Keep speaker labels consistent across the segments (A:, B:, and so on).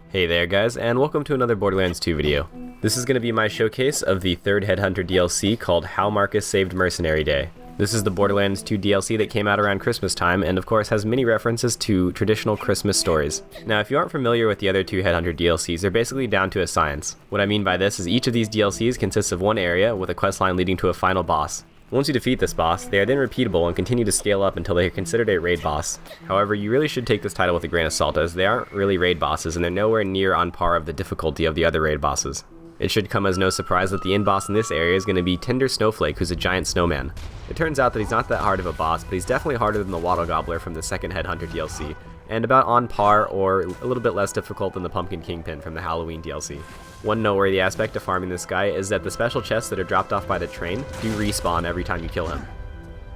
A: Hey there guys, and welcome to another Borderlands 2 video. This is going to be my showcase of the third Headhunter DLC called How Marcus Saved Mercenary Day. This is the Borderlands 2 DLC that came out around Christmas time and of course has many references to traditional Christmas stories. Now if you aren't familiar with the other two Headhunter DLCs, they're basically down to a science. What I mean by this is each of these DLCs consists of one area with a questline leading to a final boss. Once you defeat this boss, they are then repeatable and continue to scale up until they are considered a raid boss. However, you really should take this title with a grain of salt as they aren't really raid bosses and they're nowhere near on par of the difficulty of the other raid bosses. It should come as no surprise that the end boss in this area is going to be Tinder Snowflake, who's a giant snowman. It turns out that he's not that hard of a boss, but he's definitely harder than the Waddle Gobbler from the second Headhunter DLC, and about on par or a little bit less difficult than the Pumpkin Kingpin from the Halloween DLC. One noteworthy aspect of farming this guy is that the special chests that are dropped off by the train do respawn every time you kill him.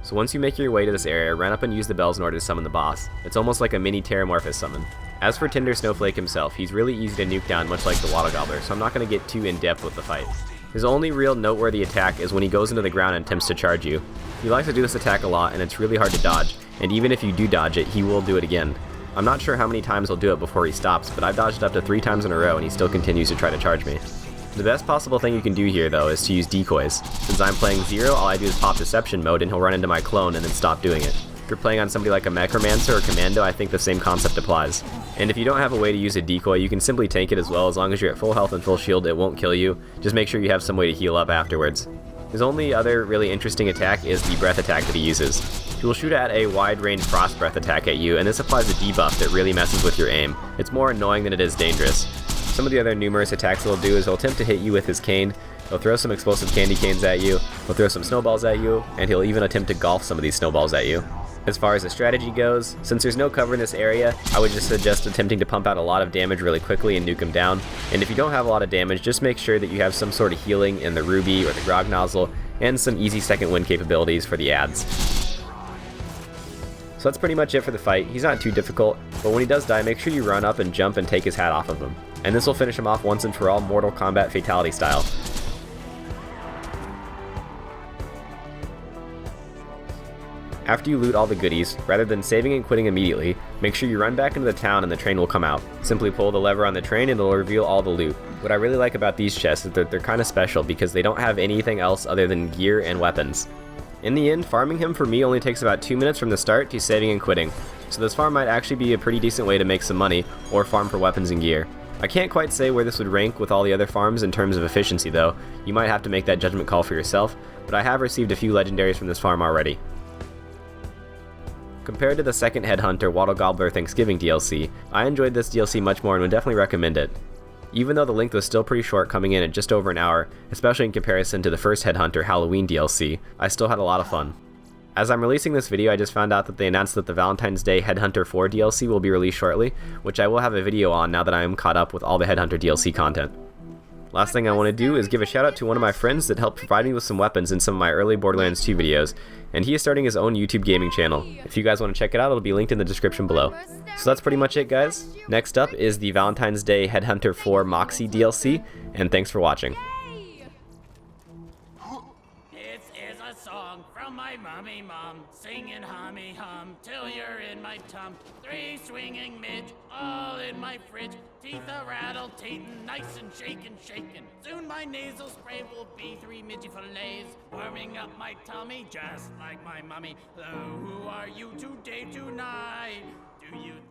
A: So once you make your way to this area, run up and use the bells in order to summon the boss. It's almost like a mini Terramorphous summon. As for Tinder Snowflake himself, he's really easy to nuke down much like the Waddle Gobbler, so I'm not going to get too in-depth with the fight. His only real noteworthy attack is when he goes into the ground and attempts to charge you. He likes to do this attack a lot and it's really hard to dodge, and even if you do dodge it, he will do it again. I'm not sure how many times he'll do it before he stops, but I've dodged up to 3 times in a row and he still continues to try to charge me. The best possible thing you can do here though is to use decoys. Since I'm playing Zero, all I do is pop Deception mode and he'll run into my clone and then stop doing it. If you're playing on somebody like a Necromancer or Commando, I think the same concept applies. And if you don't have a way to use a decoy, you can simply tank it as well. As long as you're at full health and full shield, it won't kill you. Just make sure you have some way to heal up afterwards. His only other really interesting attack is the breath attack that he uses. He will shoot at a wide-range frost breath attack at you, and this applies a debuff that really messes with your aim. It's more annoying than it is dangerous. Some of the other numerous attacks he'll do is he'll attempt to hit you with his cane, he'll throw some explosive candy canes at you, he'll throw some snowballs at you, and he'll even attempt to golf some of these snowballs at you. As far as the strategy goes, since there's no cover in this area, I would just suggest attempting to pump out a lot of damage really quickly and nuke him down. And if you don't have a lot of damage, just make sure that you have some sort of healing in the Ruby or the Grog Nozzle, and some easy second wind capabilities for the ads. So that's pretty much it for the fight. He's not too difficult, but when he does die, make sure you run up and jump and take his hat off of him. And this will finish him off once and for all, Mortal Kombat Fatality style. After you loot all the goodies, rather than saving and quitting immediately, make sure you run back into the town and the train will come out. Simply pull the lever on the train and it'll reveal all the loot. What I really like about these chests is that they're kind of special because they don't have anything else other than gear and weapons. In the end, farming him for me only takes about 2 minutes from the start to saving and quitting, so this farm might actually be a pretty decent way to make some money, or farm for weapons and gear. I can't quite say where this would rank with all the other farms in terms of efficiency though. You might have to make that judgment call for yourself, but I have received a few legendaries from this farm already. Compared to the second Headhunter Waddle Gobbler Thanksgiving DLC, I enjoyed this DLC much more and would definitely recommend it. Even though the length was still pretty short, coming in at just over an hour, especially in comparison to the first Headhunter Halloween DLC, I still had a lot of fun. As I'm releasing this video, I just found out that they announced that the Valentine's Day Headhunter 4 DLC will be released shortly, which I will have a video on now that I am caught up with all the Headhunter DLC content. Last thing I want to do is give a shout out to one of my friends that helped provide me with some weapons in some of my early Borderlands 2 videos, and he is starting his own YouTube gaming channel. If you guys want to check it out, it'll be linked in the description below. So that's pretty much it guys. Next up is the Valentine's Day Headhunter 4 Moxie DLC, and thanks for watching.
B: This is a song from my mommy mom, singing hummy hum till you're in my tum. 3 swinging midge, all in my fridge, teeth a rattle tatin', nice and shakin'. Soon my nasal spray will be 3 midgy fillets, warming up my tummy just like my mummy. Hello, who are you today tonight? Do you think